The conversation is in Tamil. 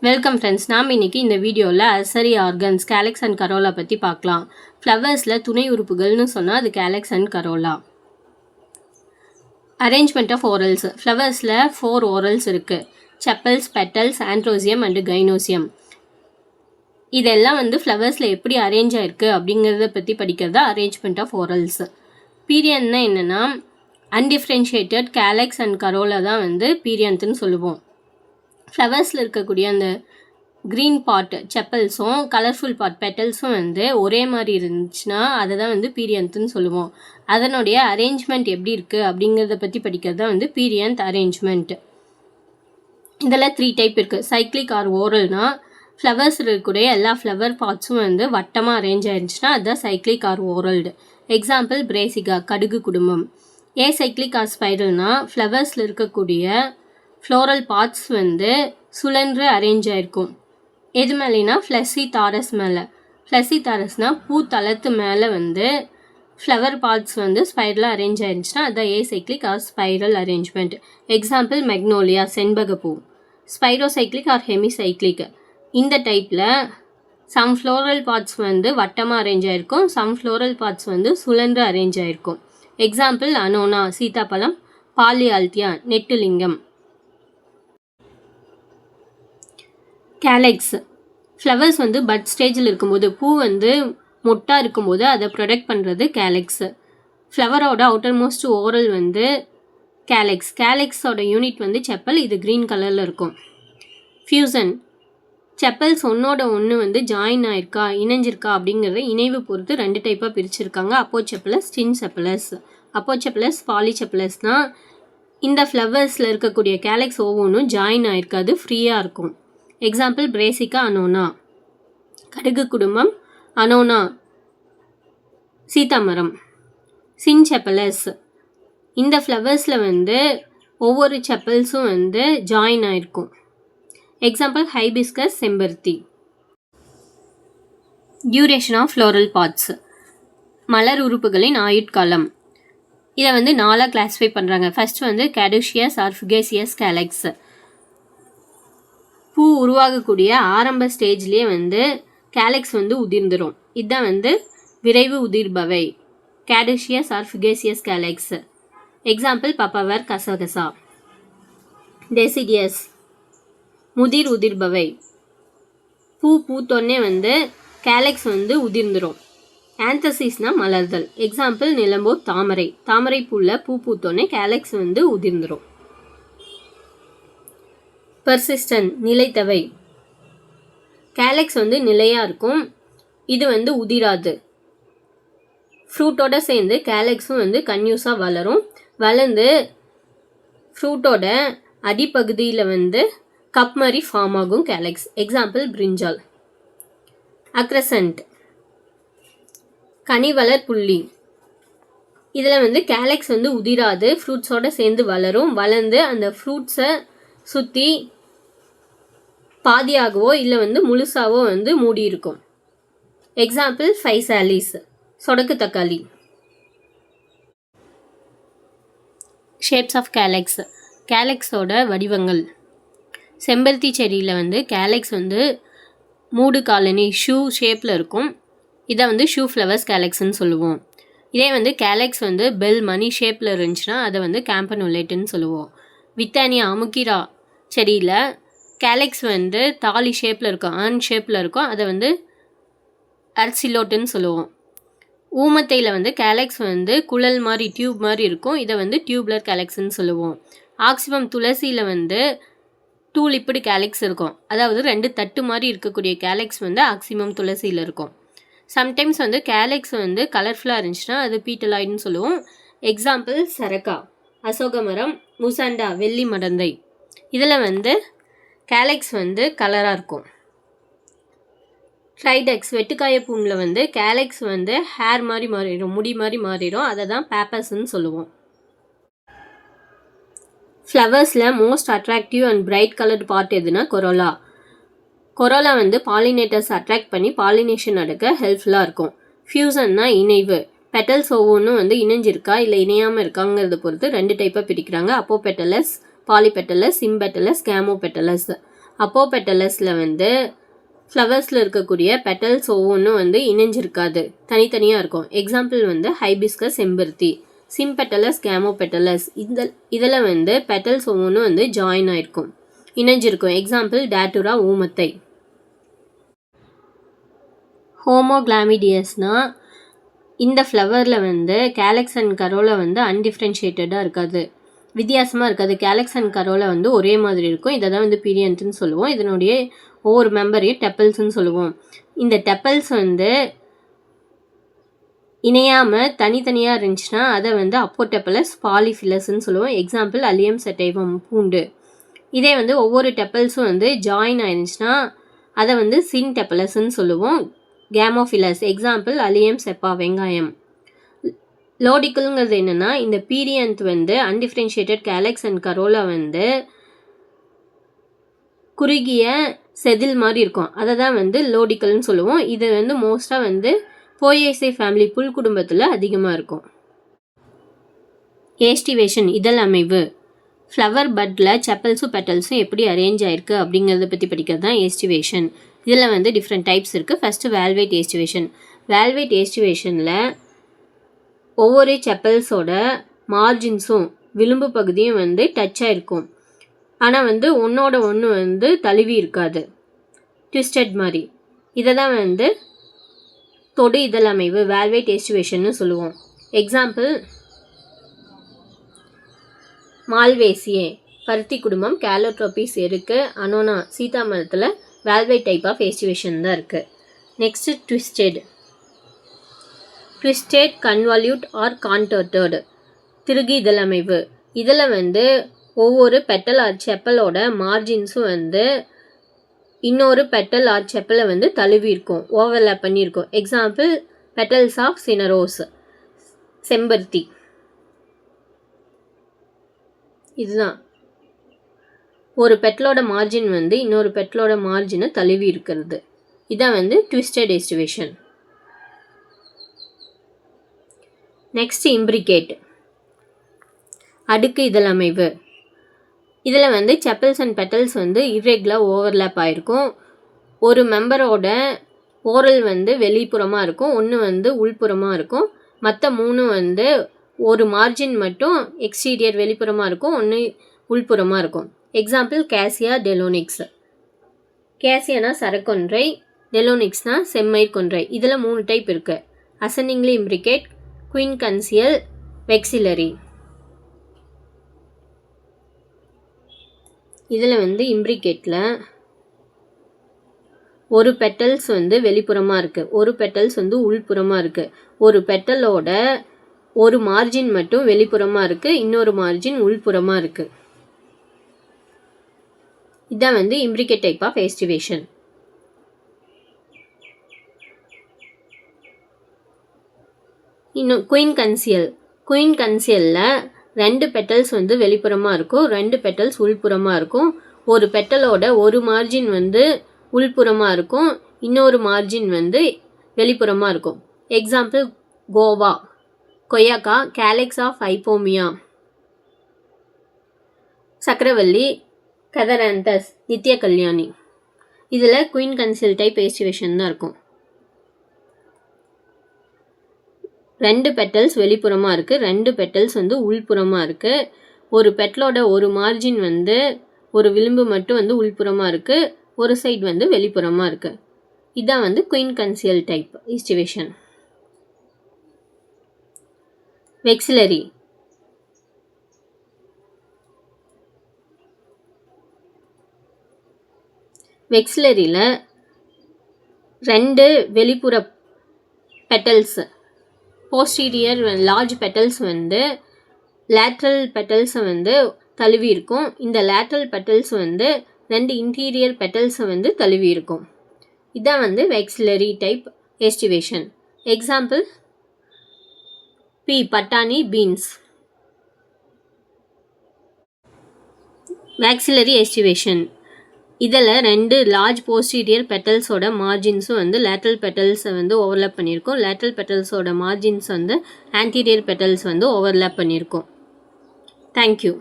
Welcome friends. நாம் இன்றைக்கி இந்த வீடியோவில் accessory organs calyx and corolla பற்றி பார்க்கலாம். ஃப்ளவர்ஸில் துணை உறுப்புகள்னு சொன்னால் அது calyx and corolla. Arrangement of whorls. ஃப்ளவர்ஸில் 4 ஓரல்ஸ் இருக்குது. Sepals, petals, androecium and gynoecium. இதெல்லாம் ஃப்ளவர்ஸில் எப்படி அரேஞ்ச் ஆகிருக்கு அப்படிங்கிறத பற்றி படிக்கிறதா அரேஞ்ச்மெண்ட் ஆஃப் ஓரல்ஸ். பீரியன்னா என்னென்னா அன்டிஃப்ரென்ஷியேட்டட் கேலக்ஸ் அண்ட் கரோலா தான் பீரியன்ட்னு சொல்லுவோம். ஃப்ளவர்ஸில் இருக்கக்கூடிய அந்த க்ரீன் பார்ட் செப்பல்ஸும் கலர்ஃபுல் பார்ட் பெட்டல்ஸும் ஒரே மாதிரி இருந்துச்சுன்னா அதை தான் பீரியன்ட்னு சொல்லுவோம். அதனுடைய அரேஞ்ச்மெண்ட் எப்படி இருக்குது அப்படிங்கிறத பற்றி படிக்கிறது தான் பீரியன்ட் அரேஞ்ச்மெண்ட். இதில் 3 டைப் இருக்குது. சைக்ளிக் ஆர் ஓரல்னால் ஃப்ளவர்ஸ் இருக்கக்கூடிய எல்லா ஃப்ளவர் பார்ட்ஸும் வட்டமாக அரேஞ்ச் ஆயிருந்துச்சுன்னா அதுதான் சைக்ளிக் ஆர் ஓரல்டு. எக்ஸாம்பிள் பிரேசிகா, கடுகு குடும்பம். சைக்ளிக் ஆர் ஸ்பைரல்னால் ஃப்ளவர்ஸில் இருக்கக்கூடிய ஃப்ளோரல் பார்ட்ஸ் சுழன்று அரேஞ்ச் ஆகிருக்கும். எது மேலேனா ஃப்ளெஸி தாரஸ் மேலே. ஃப்ளெஸி தாரஸ்னால் பூ தளத்து மேலே ஃப்ளவர் பார்ட்ஸ் ஸ்பைரலாக அரேஞ்ச் ஆயிருந்துச்சுன்னா அதுதான் cyclic or spiral arrangement. Example magnolia, செண்பகப்பூ. Spirocyclic or hemicyclic. இந்த டைப்பில் சம் ஃப்ளோரல் பார்ட்ஸ் வட்டமாக அரேஞ்ச் ஆகிருக்கும், சம் ஃப்ளோரல் பார்ட்ஸ் சுழன்று அரேஞ்ச் ஆகிருக்கும். எக்ஸாம்பிள் அனோனா, சீதாப்பழம். பாலியால்தியா, நெட்டுலிங்கம். கேலக்ஸ். ஃப்ளவர்ஸ் பட் ஸ்டேஜில் இருக்கும்போது பூ மொட்டாக இருக்கும்போது அதை ப்ரொடக்ட் பண்ணுறது கேலக்ஸ். ஃப்ளவரோட அவுட்டர் மோஸ்ட் ஓரல் கேலக்ஸ். கேலக்ஸோட யூனிட் செப்பல். இது க்ரீன் கலரில் இருக்கும். ஃபியூசன். செப்பல்ஸ் ஒன்றோட ஒன்று ஜாயின் ஆயிருக்கா, இணைஞ்சிருக்கா அப்படிங்கிறத இணைவு பொறுத்து 2 டைப்பாக பிரிச்சுருக்காங்க. அப்போசெப்பலஸ், டின்செப்பலஸ். அப்போசெப்பலஸ், பாலிசெப்பலஸ்னால் இந்த ஃப்ளவர்ஸில் இருக்கக்கூடிய கேலக்ஸ் ஒவ்வொன்றும் ஜாயின் ஆயிருக்காது, ஃப்ரீயாக இருக்கும். Example brassica, annona. கடுகு குடும்பம், அனோனா, சீதாமரம். சின்செப்பலஸ். இந்த ஃப்ளவர்ஸில் ஒவ்வொரு செப்பல்ஸும் ஜாயின் ஆயிருக்கும். எக்ஸாம்பிள் ஹைபிஸ்கஸ், செம்பருத்தி. Duration of floral parts. மலர் உறுப்புகளின் ஆயுட்காலம். இதை 4ஆக கிளாஸிஃபை பண்ணுறாங்க. First caducous or fugacious calyx. பூ உருவாகக்கூடிய ஆரம்ப ஸ்டேஜ்லேயே கேலக்ஸ் உதிர்ந்துடும். இதுதான் விரைவு உதிர்பவை. கேடுஷியஸ் ஆர் ஃபுகேசியஸ் கேலக்ஸ். எக்ஸாம்பிள் பப்பவர், கசகசா. டெசிடியஸ், முதிர் உதிர்பவை. பூ பூத்தொன்னே கேலக்ஸ் உதிர்ந்துடும். ஆந்தசிஸ்னால் மலர்தல். எக்ஸாம்பிள் நிலம்போர், தாமரை. தாமரை பூவில் பூ பூத்தொன்னே கேலக்ஸ் உதிர்ந்துடும். பர்சிஸ்டன்ட், நிலைத்தவை. கேலக்ஸ் நிலையாக இருக்கும். இது உதிராது. ஃப்ரூட்டோட சேர்ந்து கேலக்ஸும் கன்யூஸாக வளரும். வளர்ந்து ஃப்ரூட்டோட அடிப்பகுதியில் கப் மாதிரி ஃபார்ம் ஆகும் கேலக்ஸ். எக்ஸாம்பிள் பிரிஞ்சால். அக்ரசன்ட், கனிவளர் புள்ளி. இதில் கேலக்ஸ் உதிராது, ஃப்ரூட்ஸோட சேர்ந்து வளரும். வளர்ந்து அந்த ஃப்ரூட்ஸை சுற்றி பாதியாகவோ இல்லை முழுசாவோ மூடி இருக்கும். எக்ஸாம்பிள் ஃபைசாலிஸ், சொடக்கு தக்காளி. Shapes of கேலக்ஸ். கேலக்ஸோட வடிவங்கள். செம்பருத்தி செடியில் கேலக்ஸ் மூடு காலனி ஷூ ஷேப்பில் இருக்கும். இதை ஷூ ஃப்ளவர்ஸ் கேலக்ஸ்ன்னு சொல்லுவோம். இதே கேலக்ஸ் பெல் மணி ஷேப்பில் இருந்துச்சுன்னா அதை கேம்பனுலேட்டுன்னு சொல்லுவோம். வித்தானியா, அமுக்கிரா செடியில் கேலக்ஸ் தாலி ஷேப்பில் இருக்கும், ஆன் ஷேப்பில் இருக்கும். அதை அர்சிலோட்டுன்னு சொல்லுவோம். ஊமத்தையில் கேலக்ஸ் குழல் மாதிரி டியூப் மாதிரி இருக்கும். இதை டியூப்லர் கேலக்ஸ்ன்னு சொல்லுவோம். ஆக்சிமம் துளசியில் 2 லிப்பிடு கேலக்ஸ் இருக்கும். அதாவது 2 தட்டு மாதிரி இருக்கக்கூடிய கேலக்ஸ் ஆக்சிமம் துளசியில் இருக்கும். சம்டைம்ஸ் கேலக்ஸ் கலர்ஃபுல்லாக இருந்துச்சுன்னா அது பீட்டலாய்டுன்னு சொல்லுவோம். எக்ஸாம்பிள் சரக்கா, அசோக மரம். முசண்டா, வெள்ளி மடந்தை. இதில் கேலக்ஸ் கலராக இருக்கும். ட்ரைடெக்ஸ், வெட்டுக்காய பூமில் கேலக்ஸ் ஹேர் மாதிரி மாறிடும், முடி மாதிரி மாறிடும். அதை தான் பேப்பர்ஸ்ன்னு சொல்லுவோம். ஃப்ளவர்ஸில் most attractive and bright coloured part எதுனா கொரோலா. கொரோலா பாலினேட்டர்ஸ் அட்ராக்ட் பண்ணி பாலினேஷன் நடக்க ஹெல்ப்ஃபுல்லாக இருக்கும். ஃபியூசன்னா இணைவு. பெட்டல்ஸ் ஒவ்வொன்றும் இணைஞ்சிருக்கா இல்லை இணையாமல் இருக்காங்கிறத பொறுத்து 2 டைப்பாக பிரிக்கிறாங்க. அப்போபெட்டலஸ், பாலிபெட்டலஸ், சிம்பெட்டலஸ், கேமோபெட்டலஸ். அப்போபெட்டலஸில் வந்து ஃப்ளவர்ஸில் இருக்கக்கூடிய பெட்டல்ஸ் ஒவ்வொன்றும் வந்து இணைஞ்சிருக்காது, தனித்தனியாக இருக்கும். எக்ஸாம்பிள் வந்து ஹைபிஸ்கஸ், செம்பருத்தி. சிம்பெட்டலஸ், கேமோபெட்டலஸ். இதில் வந்து பெட்டல்ஸ் ஒவ்வொன்றும் வந்து ஜாயின் ஆயிருக்கும், இணைஞ்சிருக்கும். எக்ஸாம்பிள் டேட்டுரா, ஊமத்தை. ஹோமோகிளாமிடியஸ்னால் இந்த ஃப்ளவரில் வந்து கேலக்ஸ் அண்ட் கரோலா வந்து அன்டிஃப்ரென்ஷியேட்டடாக இருக்காது, வித்தியாசமாக இருக்காது. கேலக்ஸ் அண்ட் கரோலா வந்து ஒரே மாதிரி இருக்கும். இதை தான் வந்து பீரியன்ட்னு சொல்லுவோம். இதனுடைய ஒவ்வொரு மெம்பரையும் டெப்பல்ஸ்ன்னு சொல்லுவோம். இந்த டெப்பல்ஸ் வந்து இணையாமல் தனித்தனியாக இருந்துச்சுன்னா அதை வந்து அப்போடெப்பலஸ், பாலிஃபிலஸ்ன்னு சொல்லுவோம். எக்ஸாம்பிள் அலியம் செட்டைவம், பூண்டு. இதே வந்து ஒவ்வொரு டெப்பல்ஸும் வந்து ஜாயின் ஆயிருந்துச்சுன்னா அதை வந்து சின்டெப்பலஸ்ன்னு சொல்லுவோம். கேமோஃபிலஸ். எக்ஸாம்பிள் அலியம் செப்பா, வெங்காயம். லோடிக்கல்ங்கிறது என்னென்னா, இந்த பீரியன்ட் வந்து அன்டிஃப்ரென்ஷியேட்டட் கேலக்ஸ் அண்ட் கரோலா வந்து குறுகிய செதில் மாதிரி இருக்கும், அதை தான் வந்து லோடிக்கல்னு சொல்லுவோம். இது வந்து மோஸ்ட்டாக வந்து போயேசே ஃபேமிலி, புல் குடும்பத்தில் அதிகமாக இருக்கும். ஏஸ்டிவேஷன், இதழ் அமைவு. ஃப்ளவர் பட்டில் செப்பல்ஸும் பெட்டல்ஸும் எப்படி அரேஞ்ச் ஆயிருக்கு அப்படிங்கிறத பற்றி படிக்கிறது தான் ஏஸ்டிவேஷன். இதில் வந்து டிஃப்ரெண்ட் டைப்ஸ் இருக்குது. First valvate aestivation. வேல்வேட் ஏஸ்டிவேஷனில் ஒவ்வொரு செப்பல்ஸோட மார்ஜின்ஸும் விளிம்பு பகுதியும் வந்து டச் ஆகிருக்கும், ஆனால் வந்து ஒன்றோட ஒன்று வந்து தழுவி இருக்காது, ட்விஸ்டட் மாதிரி. இதை தான் வந்து தொடு இதழ் அமைவு, வேல்வேட் ஏஸ்டிவேஷன்னு சொல்லுவோம். எக்ஸாம்பிள் மால்வேசியே, பருத்தி குடும்பம், கேலோட்ரோபிஸ் இருக்குது. அனோனா, சீதா மரத்தில் வேல்வேட் டைப் ஆஃப் ஏஸ்டிவேஷன் தான் இருக்குது. Next twisted. ட்விஸ்டட், கன்வால்யூட் ஆர் கான்டர்டட், திருகு இதழ் அமைவு. இதில் வந்து ஒவ்வொரு பெட்டல் ஆர் செப்பலோட மார்ஜின்ஸும் வந்து இன்னொரு பெட்டல் ஆர் செப்பலை வந்து தழுவி இருக்கும், ஓவர்லேப் பண்ணியிருக்கும். எக்ஸாம்பிள் பெட்டல்ஸ் ஆஃப் சினரோஸ், செம்பருத்தி. இதுதான் ஒரு பெட்டலோட மார்ஜின் வந்து இன்னொரு பெட்டலோட மார்ஜினை தழுவி இருக்கிறது. இதான் வந்து ட்விஸ்டட் ஏஸ்டிவேஷன். நெக்ஸ்ட் இம்ப்ரிகேட், அடுக்கு இதழ் அமைவு. இதில் வந்து செப்பல்ஸ் அண்ட் பெட்டல்ஸ் வந்து இர்ரெகுலர் ஓவர்லேப் ஆகிருக்கும். ஒரு மெம்பரோட ஓரல் வந்து வெளிப்புறமாக இருக்கும், ஒன்று வந்து உள்புறமாக இருக்கும். மற்ற மூணு வந்து ஒரு மார்ஜின் மட்டும் எக்ஸ்டீரியர் வெளிப்புறமாக இருக்கும், ஒன்று உள்புறமாக இருக்கும். Example Kezia, டெலோனிக்ஸ். கேசியானா சரக்கொன்றை, டெலோனிக்ஸ்னா செம்மயிர் கொன்றை. இதில் 3 டைப் இருக்குது. அசெண்டிங்லி இம்ப்ரிகேட், குயின்கன்சியல், வெக்சிலரி. இதில் வந்து இம்ப்ரிகேட்டில் ஒரு பெட்டல்ஸ் வந்து வெளிப்புறமாக இருக்குது, ஒரு பெட்டல்ஸ் வந்து உள்புறமாக இருக்குது. ஒரு பெட்டலோட ஒரு மார்ஜின் மட்டும் வெளிப்புறமாக இருக்குது, இன்னொரு மார்ஜின் உள்புறமாக இருக்குது. இதான் வந்து இம்ப்ரிகேட் டைப் ஆஃப் ஏஸ்டிவேஷன். இன்னும் குயின்கன்சியல். குயின்கன்சியலில் 2 பெட்டல்ஸ் வந்து வெளிப்புறமாக இருக்கும், 2 பெட்டல்ஸ் உள்புறமாக இருக்கும். ஒரு பெட்டலோட ஒரு மார்ஜின் வந்து உள்புறமாக இருக்கும், இன்னொரு மார்ஜின் வந்து வெளிப்புறமாக இருக்கும். எக்ஸாம்பிள் கோவா, கொய்யாக்கா, கேலக்ஸ் ஆஃப் ஐப்போமியா. சக்கரவள்ளி, கதராந்தஸ், நித்ய கல்யாணி. இதில் குயின்கன்சியல் டைப் ஏஸ்டிவேஷன் தான் இருக்கும். 2 பெட்டல்ஸ் வெளிப்புறமாக இருக்குது, 2 பெட்டல்ஸ் வந்து உள்புறமாக இருக்குது. ஒரு பெட்டலோட ஒரு மார்ஜின் வந்து ஒரு விளிம்பு மட்டும் வந்து உள்புறமாக இருக்குது, ஒரு சைடு வந்து வெளிப்புறமாக இருக்குது. இதான் வந்து குயின்கன்சியல் டைப் ஏஸ்டிவேஷன். வெக்சிலரி. வெக்சிலரியில் 2 வெளிப்புற பெட்டல்ஸ், போஸ்டீரியர் லார்ஜ் பெட்டல்ஸ் வந்து லேட்ரல் பெட்டல்ஸை வந்து தழுவி இருக்கும். இந்த லேட்ரல் பெட்டல்ஸ் வந்து 2 இன்டீரியர் பெட்டல்ஸை வந்து தழுவி இருக்கும். இதான் வந்து வெக்சிலரி டைப் ஏஸ்டிவேஷன். எக்ஸாம்பிள் பி, பட்டாணி, பீன்ஸ். வேக்சிலரி ஏஸ்டிவேஷன். இதில் 2 லார்ஜ் போஸ்டீரியர் பெட்டல்ஸோட மார்ஜின்ஸும் வந்து லேட்ரல் பெட்டல்ஸை வந்து ஓவர்லேப் பண்ணியிருக்கோம், லேட்ரல் பெட்டல்ஸோட மார்ஜின்ஸ் வந்து ஆன்டீரியர் பெட்டல்ஸ் வந்து ஓவர்லேப் பண்ணியிருக்கோம். தேங்க்யூ.